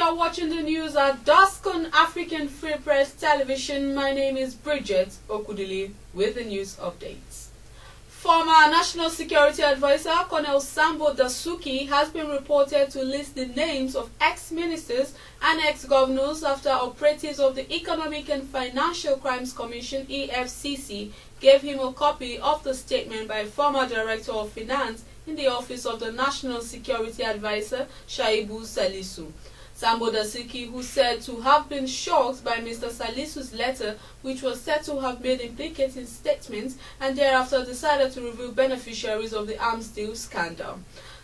are watching the news at Dusk on African Free Press Television. My name is Bridget Okudili with the news updates. Former National Security Advisor Colonel Sambo Dasuki has been reported to list the names of ex-ministers and ex-governors after operatives of the Economic and Financial Crimes Commission (EFCC) gave him a copy of the statement by former Director of Finance in the Office of the National Security Advisor Shaibu Salisu. Sambo Dasuki, who said to have been shocked by Mr. Salisu's letter, which was said to have made implicating statements, and thereafter decided to reveal beneficiaries of the arms deal scandal.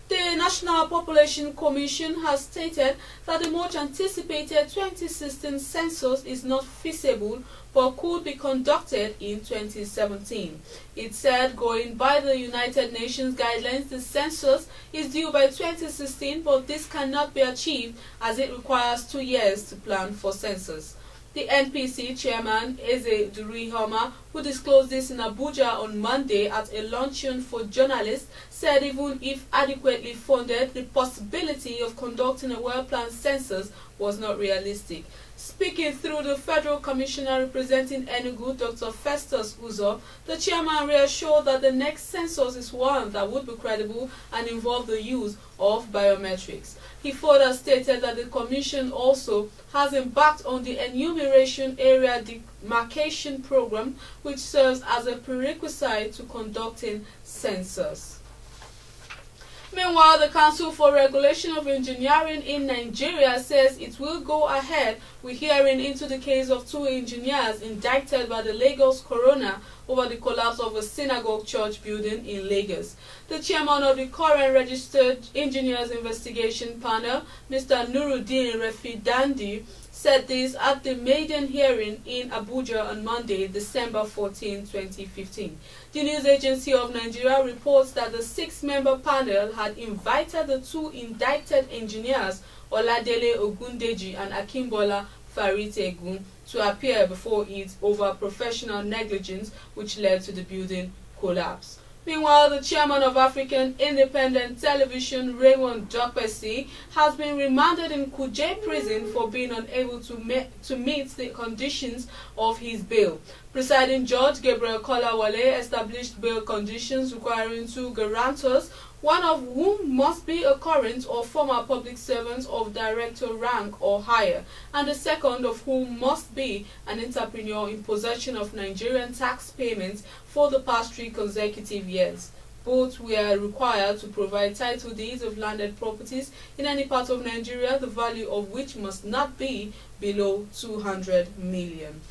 The National Population Commission has stated that the much anticipated 2016 census is not feasible but could be conducted in 2017. It said, going by the United Nations guidelines, the census is due by 2016, but this cannot be achieved as it requires 2 years to plan for census. The NPC chairman, Eze Durihoma, who disclosed this in Abuja on Monday at a luncheon for journalists, said even if adequately funded, the possibility of conducting a well-planned census was not realistic. Speaking through the Federal Commissioner representing Enugu, Dr. Festus Uzo, the chairman reassured that the next census is one that would be credible and involve the use of biometrics. He further stated that the Commission also has embarked on the Enumeration Area Demarcation Program, which serves as a prerequisite to conducting census. Meanwhile, the Council for Regulation of Engineering in Nigeria says it will go ahead with hearing into the case of 2 engineers indicted by the Lagos coroner over the collapse of a synagogue church building in Lagos. The chairman of the current Registered Engineers Investigation Panel, Mr. Nuruddin Refidandi, said this at the maiden hearing in Abuja on Monday, December 14, 2015. The News Agency of Nigeria reports that the 6-member panel had invited the 2 indicted engineers, Oladele Ogundeji and Akimbola Faritegun, to appear before it over professional negligence which led to the building collapse. Meanwhile, the chairman of African Independent Television, Raymond Dokpesi, has been remanded in Kuje prison for being unable to meet the conditions of his bail. Presiding Judge Gabriel Kolawole established bail conditions requiring 2 guarantors, one of whom must be a current or former public servant of director rank or higher, and the second of whom must be an entrepreneur in possession of Nigerian tax payments for the past 3 consecutive years. Both were required to provide title deeds of landed properties in any part of Nigeria, the value of which must not be below 200 million.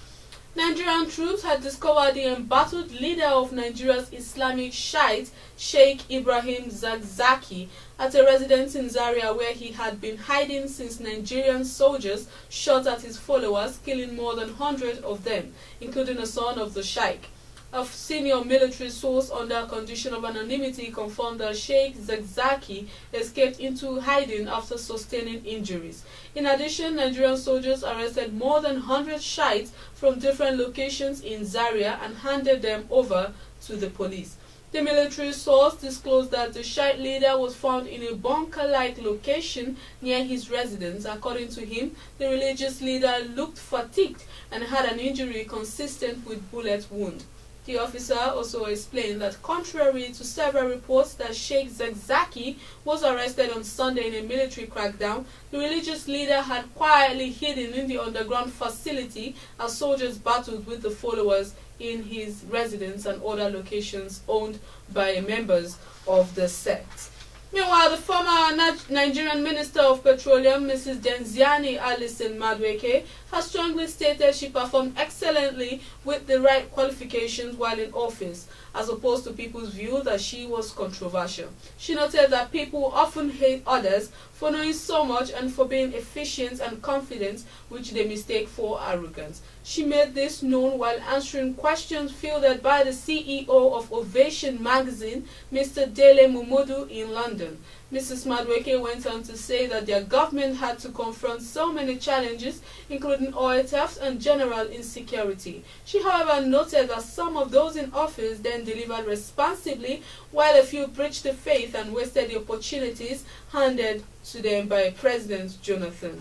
Nigerian troops had discovered the embattled leader of Nigeria's Islamic Shiite, Sheikh Ibrahim Zakzaki, at a residence in Zaria where he had been hiding since Nigerian soldiers shot at his followers, killing more than 100 of them, including a son of the Sheikh. A senior military source under condition of anonymity confirmed that Sheikh Zakzaki escaped into hiding after sustaining injuries. In addition, Nigerian soldiers arrested more than 100 Shiites from different locations in Zaria and handed them over to the police. The military source disclosed that the Shiite leader was found in a bunker-like location near his residence. According to him, the religious leader looked fatigued and had an injury consistent with bullet wound. The officer also explained that contrary to several reports that Sheikh Zakzaki was arrested on Sunday in a military crackdown, the religious leader had quietly hidden in the underground facility as soldiers battled with the followers in his residence and other locations owned by members of the sect. Meanwhile, the former Nigerian Minister of Petroleum, Mrs. Denziani Alison Madueke, has strongly stated she performed excellently with the right qualifications while in office, as opposed to people's view that she was controversial. She noted that people often hate others for knowing so much and for being efficient and confident, which they mistake for arrogance. She made this known while answering questions fielded by the CEO of Ovation magazine, Mr. Dele Mumudu, in London. Mrs. Madueke went on to say that their government had to confront so many challenges, including oil theft and general insecurity. She, however, noted that some of those in office then delivered responsibly, while a few breached the faith and wasted the opportunities handed to them by President Jonathan.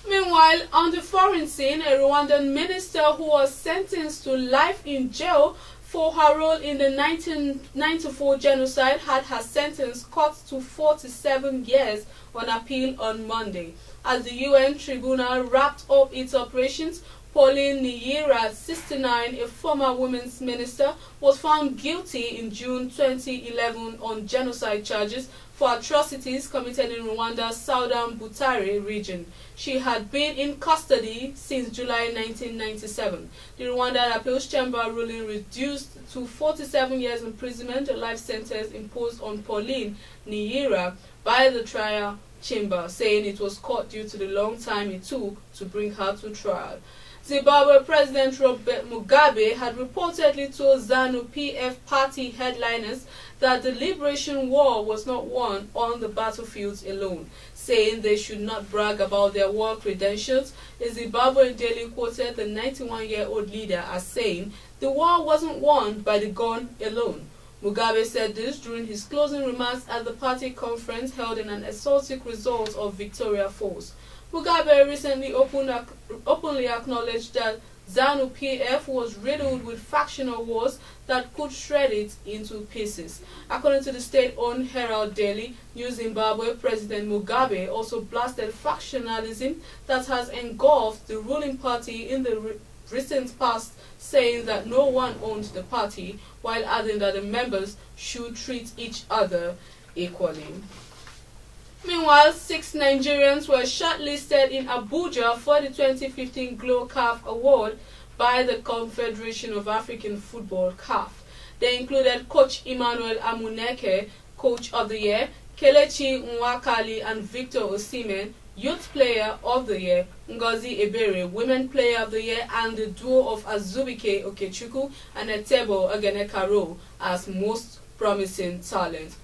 Meanwhile, on the foreign scene, a Rwandan minister who was sentenced to life in jail for her role in the 1994 genocide had her sentence cut to 47 years on appeal on Monday. As the UN tribunal wrapped up its operations, Pauline Niyira, 69, a former women's minister, was found guilty in June 2011 on genocide charges for atrocities committed in Rwanda's southern Butare region. She had been in custody since July 1997. The Rwandan Appeals Chamber ruling reduced to 47 years imprisonment a life sentence imposed on Pauline Niyira by the trial chamber, saying it was cut due to the long time it took to bring her to trial. Zimbabwe President Robert Mugabe had reportedly told ZANU-PF party headliners that the liberation war was not won on the battlefields alone, saying they should not brag about their war credentials. A Zimbabwean daily quoted the 91-year-old leader as saying, "The war wasn't won by the gun alone." Mugabe said this during his closing remarks at the party conference held in an exotic resort of Victoria Falls. Mugabe recently openly acknowledged that ZANU-PF was riddled with factional wars that could shred it into pieces. According to the state-owned Herald Daily, New Zimbabwe, President Mugabe also blasted factionalism that has engulfed the ruling party in the recent past, saying that no one owns the party, while adding that the members should treat each other equally. Meanwhile, 6 Nigerians were shortlisted in Abuja for the 2015 Glow CAF Award by the Confederation of African Football (CAF). They included Coach Emmanuel Amuneke, Coach of the Year, Kelechi Nwakali and Victor Osimhen, Youth Player of the Year, Ngozi Ebere, Women Player of the Year, and the duo of Azubike Okechukwu and Etebo Ogenekaro as Most Promising Talent.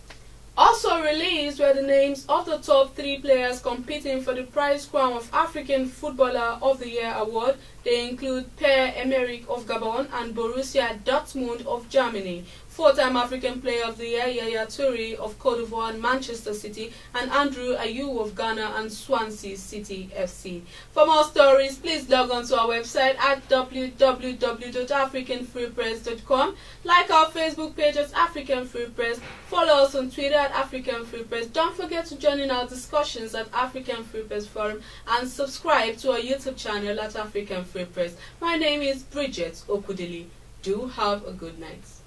Also released were the names of the top 3 players competing for the prize crown of African Footballer of the Year award. They include Pierre-Emerick of Gabon and Borussia Dortmund of Germany, 4-time African Player of the Year Yaya Toure of Cote d'Ivoire and Manchester City, and Andrew Ayew of Ghana and Swansea City FC. For more stories, please log on to our website at www.africanfreepress.com, like our Facebook page at African Free Press, follow us on Twitter at African Free Press. Don't forget to join in our discussions at African Free Press Forum and subscribe to our YouTube channel at African Free Press. My name is Bridget Okudili. Do have a good night.